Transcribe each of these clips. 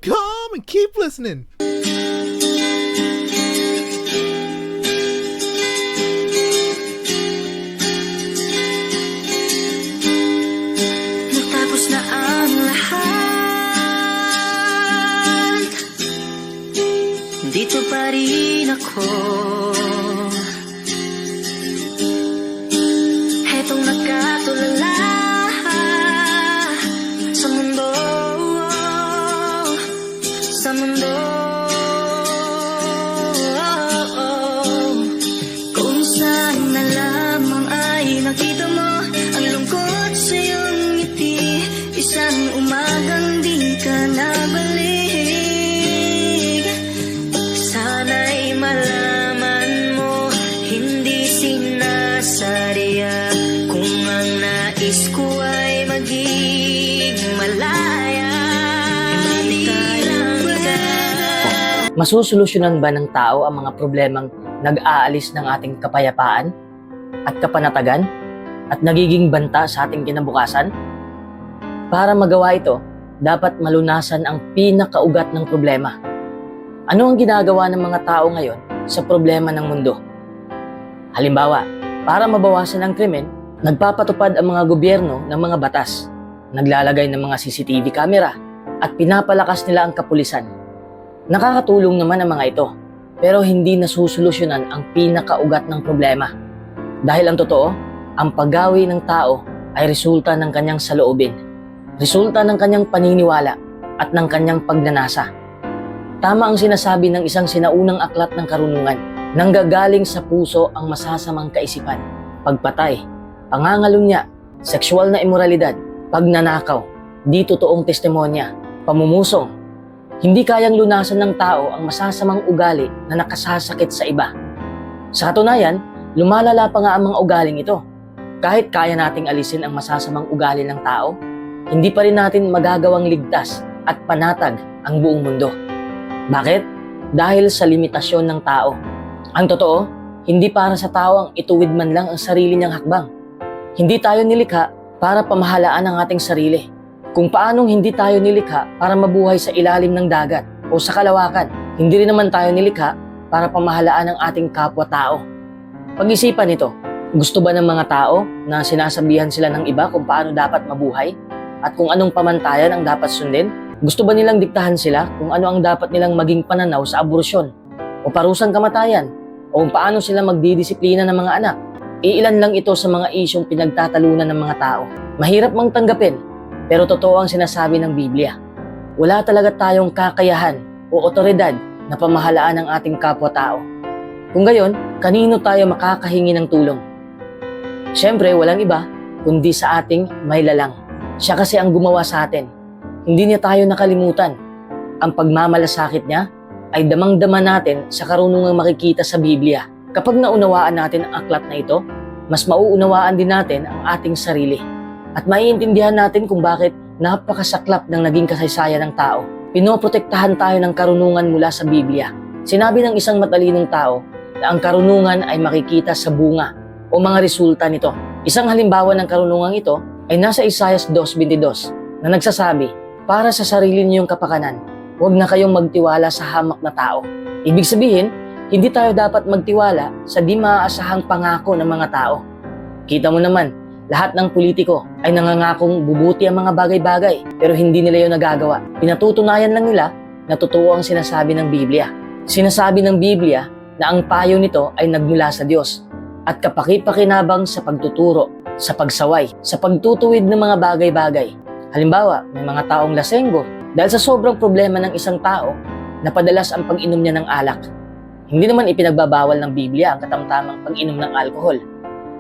calm and keep listening. Natapos na ang lahat, dito pa rin ako. Hetong nakatulala sa mundo, sa mundo. Kung saan na lamang ay nakita mo ang lungkot sa iyong ngiti, isang umagang di ka nabalik. Sana'y malaman mo, hindi sinasadya. Kung ang nais ko ay maging malaya, di lang kita. Masusolusyonan ba ng tao ang mga problemang nag-aalis ng ating kapayapaan at kapanatagan at nagiging banta sa ating kinabukasan? Para magawa ito, dapat malunasan ang pinakaugat ng problema. Ano ang ginagawa ng mga tao ngayon sa problema ng mundo? Halimbawa, para mabawasan ang krimen, nagpapatupad ang mga gobyerno ng mga batas, naglalagay ng mga CCTV camera, at pinapalakas nila ang kapulisan. Nakakatulong naman ang mga ito, pero hindi nasusolusyonan ang pinakaugat ng problema. Dahil ang totoo, ang paggawi ng tao ay resulta ng kanyang saloobin, resulta ng kanyang paniniwala at ng kanyang pagnanasa. Tama ang sinasabi ng isang sinaunang aklat ng karunungan, nanggagaling sa puso ang masasamang kaisipan, pagpatay, pangangalunya, sexual na imoralidad, pagnanakaw, di totoong testimonya, pamumusong. Hindi kayang lunasan ng tao ang masasamang ugali na nakasasakit sa iba. Sa katunayan, lumalala pa nga ang mga ugaling ito. Kahit kaya nating alisin ang masasamang ugali ng tao, hindi pa rin natin magagawang ligtas at panatag ang buong mundo. Bakit? Dahil sa limitasyon ng tao. Ang totoo, hindi para sa tao ang ituwid man lang ang sarili niyang hakbang. Hindi tayo nilikha para pamahalaan ang ating sarili. Kung paanong hindi tayo nilikha para mabuhay sa ilalim ng dagat o sa kalawakan, hindi rin naman tayo nilikha para pamahalaan ang ating kapwa-tao. Pag-isipan ito, gusto ba ng mga tao na sinasabihan sila ng iba kung paano dapat mabuhay at kung anong pamantayan ang dapat sundin? Gusto ba nilang diktahan sila kung ano ang dapat nilang maging pananaw sa aborasyon o parusang kamatayan o kung paano sila magdidisiplina ng mga anak? Iilan lang ito sa mga isyong pinagtatalunan ng mga tao. Mahirap mang tanggapin, pero totoo ang sinasabi ng Biblia. Wala talaga tayong kakayahan o otoridad na pamahalaan ang ating kapwa-tao. Kung gayon, kanino tayo makakahingi ng tulong? Siyempre, walang iba kundi sa ating may lalang. Siya kasi ang gumawa sa atin. Hindi niya tayo nakalimutan. Ang pagmamalasakit niya ay damang-dama natin sa karunungang makikita sa Biblia. Kapag naunawaan natin ang aklat na ito, mas mauunawaan din natin ang ating sarili. At maiintindihan natin kung bakit napakasaklap ng naging kasaysayan ng tao. Pinoprotektahan tayo ng karunungan mula sa Biblia. Sinabi ng isang matalinong tao na ang karunungan ay makikita sa bunga o mga resulta nito. Isang halimbawa ng karunungan ito ay nasa Isaiah 2:22 na nagsasabi, para sa sarili niyong kapakanan, huwag na kayong magtiwala sa hamak na tao. Ibig sabihin, hindi tayo dapat magtiwala sa di maaasahang pangako ng mga tao. Kita mo naman, lahat ng politiko ay nangangakong bubuti ang mga bagay-bagay pero hindi nila yun nagagawa. Pinatutunayan lang nila na totoo ang sinasabi ng Biblia. Sinasabi ng Biblia na ang payo nito ay nagmula sa Diyos at kapaki-pakinabang sa pagtuturo, sa pagsaway, sa pagtutuwid ng mga bagay-bagay. Halimbawa, may mga taong lasenggo dahil sa sobrang problema ng isang tao na padalas ang pag-inom niya ng alak. Hindi naman ipinagbabawal ng Biblia ang katamtamang pag-inom ng alkohol.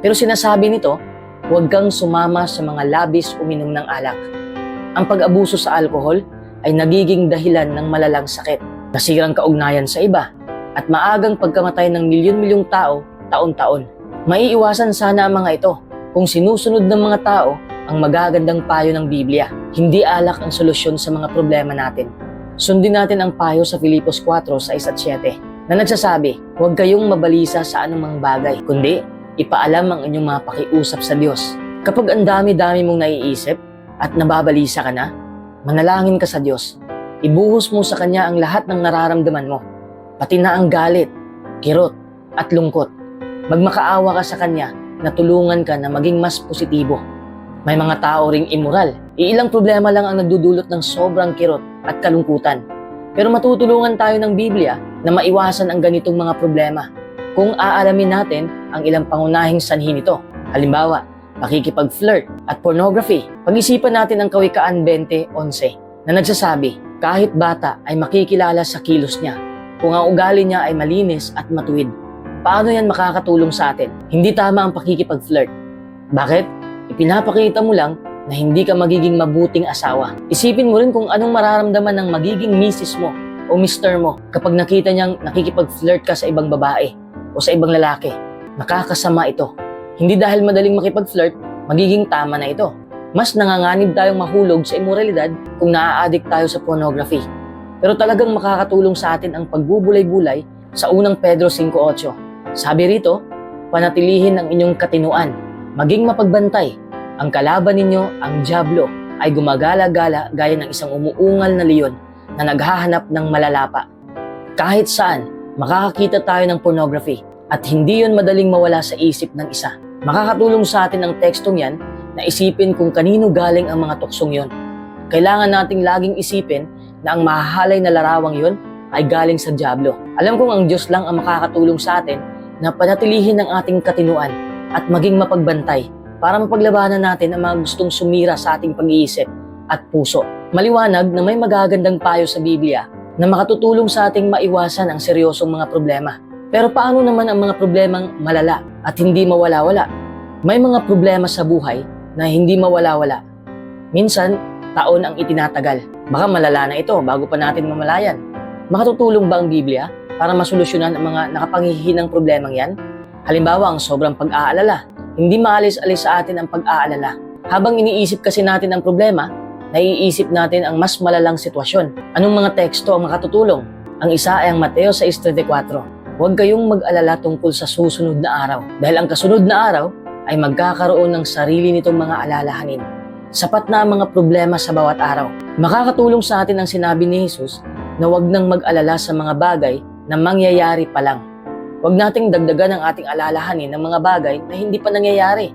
Pero sinasabi nito, huwag kang sumama sa mga labis uminom ng alak. Ang pag-abuso sa alkohol ay nagiging dahilan ng malalang sakit, nasirang kaugnayan sa iba, at maagang pagkamatay ng milyon-milyong tao taon-taon. Maiiwasan sana ang mga ito kung sinusunod ng mga tao ang magagandang payo ng Biblia. Hindi alak ang solusyon sa mga problema natin. Sundin natin ang payo sa Filipos 4:6-7 na nagsasabi, huwag kayong mabalisa sa anumang bagay, kundi ipaalam ang inyong mga pakiusap sa Diyos. Kapag ang dami-dami mong naiisip at nababalisa ka na, manalangin ka sa Diyos Ibuhos mo sa Kanya ang lahat ng nararamdaman mo, pati na ang galit, kirot, at lungkot. Magmakaawa ka sa Kanya na tulungan ka na maging mas positibo. May mga tao ring immoral. Iilang problema lang ang nagdudulot ng sobrang kirot at kalungkutan. Pero matutulungan tayo ng Biblia na maiwasan ang ganitong mga problema kung aalamin natin ang ilang pangunahing sanhi nito. Halimbawa, pakikipag-flirt at pornography. Pag-isipan natin ang Kawikaan 20:11 na nagsasabi, kahit bata ay makikilala sa kilos niya kung ang ugali niya ay malinis at matuwid. Paano yan makakatulong sa atin? Hindi tama ang pakikipag-flirt. Bakit? Ipinapakita mo lang na hindi ka magiging mabuting asawa. Isipin mo rin kung anong mararamdaman ng magiging misis mo o mister mo kapag nakita niyang nakikipag-flirt ka sa ibang babae o sa ibang lalaki. Nakakasama ito. Hindi dahil madaling makipag-flirt, magiging tama na ito. Mas nanganganib tayong mahulog sa immoralidad kung naa-addict tayo sa pornography. Pero talagang makakatulong sa atin ang pagbubulay-bulay sa unang Pedro 5:8. Sabi rito, panatilihin ang inyong katinuan, maging mapagbantay. Ang kalaban ninyo, ang dyablo, ay gumagala-gala gaya ng isang umuungal na leon na naghahanap ng malalapa. Kahit saan, makakakita tayo ng pornography at hindi yon madaling mawala sa isip ng isa. Makakatulong sa atin ang tekstong yan na isipin kung kanino galing ang mga tuksong yon. Kailangan nating laging isipin na ang mahahalay na larawang yon ay galing sa dyablo. Alam kong ang Diyos lang ang makakatulong sa atin na panatilihin ang ating katinuan at maging mapagbantay para mapaglabanan natin ang mga gustong sumira sa ating pag-iisip at puso. Maliwanag na may magagandang payo sa Biblia na makatutulong sa ating maiwasan ang seryosong mga problema. Pero paano naman ang mga problemang malala at hindi mawala-wala? May mga problema sa buhay na hindi mawala-wala. Minsan, taon ang itinatagal. Baka malala na ito bago pa natin mamalayan. Makatutulong ba ang Biblia para masolusyonan ang mga nakapangihinang problemang yan? Halimbawa, ang sobrang pag-aalala. Hindi maalis-alis sa atin ang pag-aalala. Habang iniisip kasi natin ang problema, naiisip natin ang mas malalang sitwasyon. Anong mga teksto ang makatutulong? Ang isa ay ang Mateo 6:34. Huwag kayong mag-alala tungkol sa susunod na araw. Dahil ang kasunod na araw ay magkakaroon ng sarili nitong mga alalahanin. Sapat na ang mga problema sa bawat araw. Makakatulong sa atin ang sinabi ni Jesus na huwag nang mag-alala sa mga bagay na mangyayari pa lang. Huwag nating dagdagan ang ating alalahanin ng mga bagay na hindi pa nangyayari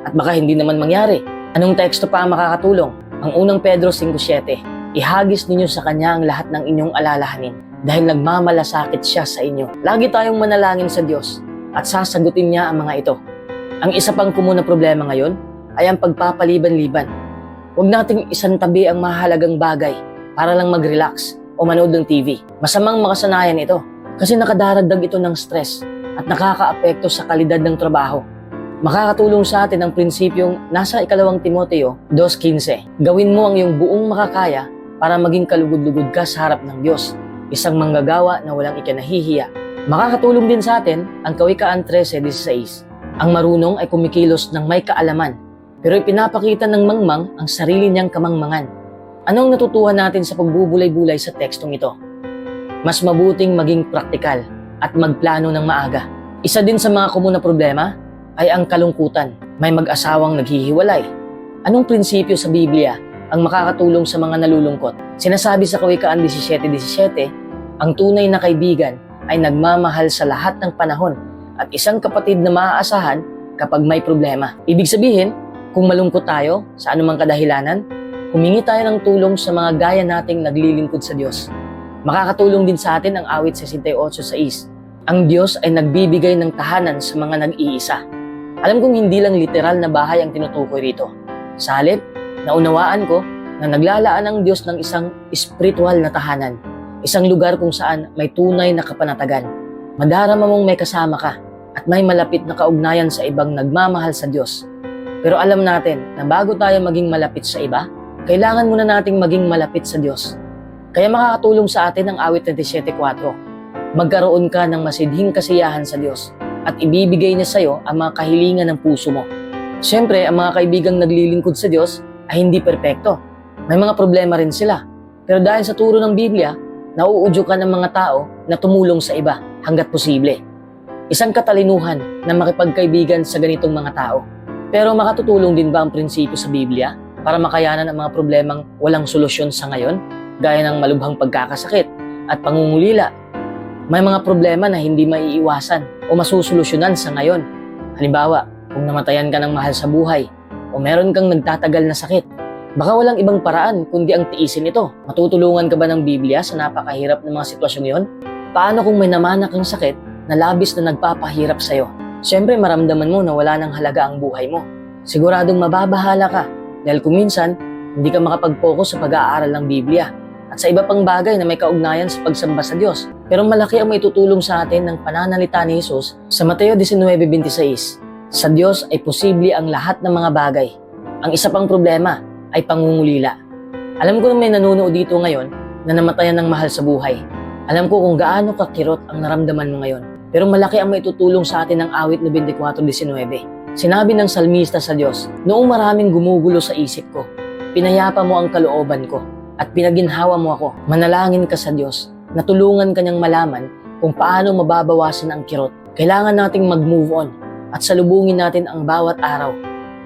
at baka hindi naman mangyari. Anong teksto pa ang makakatulong? Ang unang Pedro 5:7. Ihagis ninyo sa Kanya ang lahat ng inyong alalahanin dahil nagmamalasakit siya sa inyo. Lagi tayong manalangin sa Diyos at sasagutin niya ang mga ito. Ang isa pang kumunang problema ngayon ay ang pagpapaliban-liban. Huwag nating isantabi ang mahalagang bagay para lang mag-relax o manood ng TV. Masamang makasanayan ito kasi nakadaragdag ito ng stress at nakakaapekto sa kalidad ng trabaho. Makakatulong sa atin ang prinsipyong nasa 2 Timoteo 2:15. Gawin mo ang iyong buong makakaya para maging kalugod-lugod ka sa harap ng Diyos, isang manggagawa na walang ikinahihiya. Makakatulong din sa atin ang Kawikaan 13:16. Ang marunong ay kumikilos ng may kaalaman, pero ipinapakita ng mangmang ang sarili niyang kamangmangan. Anong natutuhan natin sa pagbubulay-bulay sa tekstong ito? Mas mabuting maging praktikal at magplano ng maaga. Isa din sa mga komunang problema ay ang kalungkutan. May mag-asawang naghihiwalay. Anong prinsipyo sa Biblia ang makakatulong sa mga nalulungkot? Sinasabi sa Kawikaan 17:17, ang tunay na kaibigan ay nagmamahal sa lahat ng panahon at isang kapatid na maaasahan kapag may problema. Ibig sabihin, kung malungkot tayo sa anumang kadahilanan, humingi tayo ng tulong sa mga gaya nating naglilingkod sa Diyos. Makakatulong din sa atin ang awit 68:6. Ang Diyos ay nagbibigay ng tahanan sa mga nag-iisa. Alam kong hindi lang literal na bahay ang tinutukoy rito. Sa halip, naunawaan ko na naglalaan ang Diyos ng isang espiritual na tahanan. Isang lugar kung saan may tunay na kapanatagan. Madarama mong may kasama ka at may malapit na kaugnayan sa ibang nagmamahal sa Diyos. Pero alam natin na bago tayo maging malapit sa iba, kailangan muna nating maging malapit sa Diyos. Kaya makakatulong sa atin ang awit 27:4. Magkaroon ka ng masidhing kasiyahan sa Diyos at ibibigay niya sa iyo ang mga kahilingan ng puso mo. Siyempre, ang mga kaibigang naglilingkod sa Diyos ay hindi perpekto. May mga problema rin sila. Pero dahil sa turo ng Biblia, nauudyukan ang mga tao na tumulong sa iba hanggat posible. Isang katalinuhan na makipagkaibigan sa ganitong mga tao. Pero makatutulong din ba ang prinsipyo sa Biblia para makayanan ang mga problemang walang solusyon sa ngayon? gaya ng malubhang pagkakasakit at pangungulila. May mga problema na hindi maiiwasan o masusolusyonan sa ngayon. Halimbawa, kung namatayan ka ng mahal sa buhay o meron kang nagtatagal na sakit, baka walang ibang paraan kundi ang tiisin ito. Matutulungan ka ba ng Biblia sa napakahirap ng mga sitwasyong iyon? Paano kung may namana kang sakit na labis na nagpapahirap sa'yo? Siyempre maramdaman mo na wala ng halaga ang buhay mo. Siguradong mababahala ka dahil kung minsan hindi ka makapag-focus sa pag-aaral ng Biblia at sa iba pang bagay na may kaugnayan sa pagsamba sa Diyos. Pero malaki ang maitutulong sa atin ng pananalita ni Jesus sa Mateo 19:26. Sa Diyos ay posible ang lahat ng mga bagay. Ang isa pang problema ay pangungulila. Alam ko na may nanonood dito ngayon na namatayan ng mahal sa buhay. Alam ko kung gaano kakirot ang naramdaman mo ngayon. Pero malaki ang maitutulong sa atin ng awit 94:19. Sinabi ng salmista sa Diyos, "Noong maraming gumugulo sa isip ko, pinayapa mo ang kalooban ko at pinaginhawa mo ako. Manalangin ka sa Diyos na tulungan kanyang malaman kung paano mababawasan ang kirot. Kailangan nating mag-move on at salubungin natin ang bawat araw.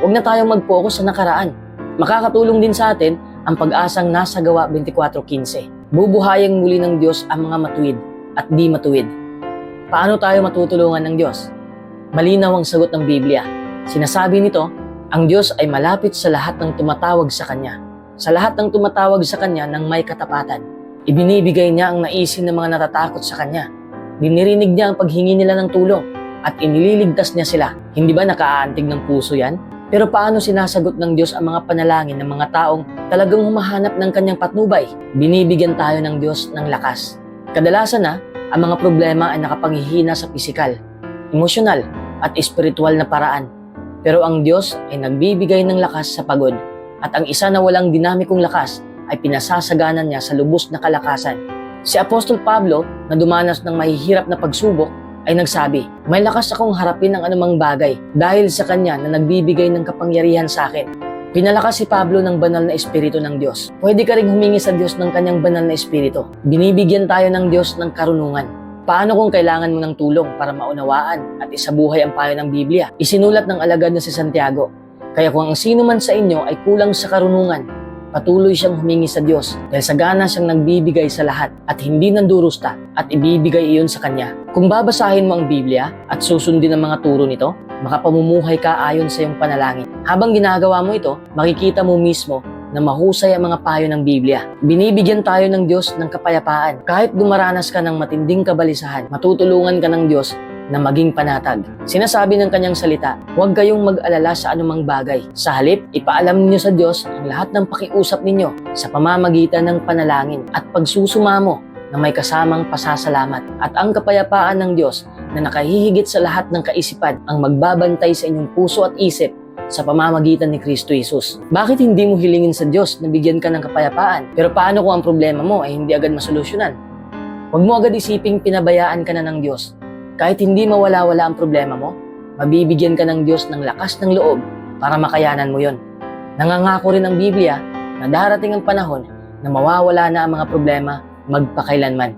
Huwag na tayong mag-focus sa nakaraan. Makakatulong din sa atin ang pag-asang nasa Gawa 24:15. Bubuhayin muli ng Diyos ang mga matuwid at di matuwid." Paano tayo matutulungan ng Diyos? Malinaw ang sagot ng Biblia. Sinasabi nito, ang Diyos ay malapit sa lahat ng tumatawag sa Kanya. Sa lahat ng tumatawag sa Kanya ng may katapatan. Ibinibigay niya ang naisin ng mga natatakot sa Kanya. Dinirinig niya ang paghingi nila ng tulong at inililigtas niya sila. Hindi ba nakaaantig ng puso yan? Pero paano sinasagot ng Diyos ang mga panalangin ng mga taong talagang humahanap ng Kanyang patnubay? Binibigyan tayo ng Diyos ng lakas. Kadalasan ang mga problema ay nakapanghihina sa pisikal, emosyonal at espiritual na paraan. Pero ang Diyos ay nagbibigay ng lakas sa pagod. At ang isa na walang dinamikong lakas ay pinasasaganan niya sa lubos na kalakasan. Si Apostol Pablo na dumanas ng mahihirap na pagsubok ay nagsabi, "May lakas akong harapin ang anumang bagay dahil sa Kanya na nagbibigay ng kapangyarihan sa akin." Pinalakas si Pablo ng banal na espiritu ng Diyos. Pwede ka ring humingi sa Diyos ng Kanyang banal na espiritu. Binibigyan tayo ng Diyos ng karunungan. Paano kung kailangan mo ng tulong para maunawaan at isabuhay ang payo ng Biblia? Isinulat ng alagad na si Santiago, "Kaya kung ang sino man sa inyo ay kulang sa karunungan, patuloy siyang humingi sa Diyos dahil sagana siyang nagbibigay sa lahat at hindi nandurusta at ibibigay iyon sa Kanya." Kung babasahin mo ang Biblia at susundin ang mga turo nito, makapamumuhay ka ayon sa iyong panalangin. Habang ginagawa mo ito, makikita mo mismo na mahusay ang mga payo ng Biblia. Binibigyan tayo ng Diyos ng kapayapaan. Kahit dumaranas ka ng matinding kabalisahan, matutulungan ka ng Diyos na maging panatag. Sinasabi ng Kanyang salita, huwag kayong mag-alala sa anumang bagay. Sa halip, ipaalam niyo sa Diyos ang lahat ng pakiusap ninyo sa pamamagitan ng panalangin at pagsusumamo na may kasamang pasasalamat. At ang kapayapaan ng Diyos na nakahihigit sa lahat ng kaisipan ang magbabantay sa inyong puso at isip sa pamamagitan ni Kristo Jesus. Bakit hindi mo hilingin sa Diyos na bigyan ka ng kapayapaan? Pero paano kung ang problema mo ay hindi agad masolusyonan? Huwag mo agad isiping pinabayaan ka na ng Diyos. Kahit hindi mawala-wala ang problema mo, mabibigyan ka ng Diyos ng lakas ng loob para makayanan mo yon. Nangangako rin ang Biblia na darating ang panahon na mawawala na ang mga problema magpakailanman.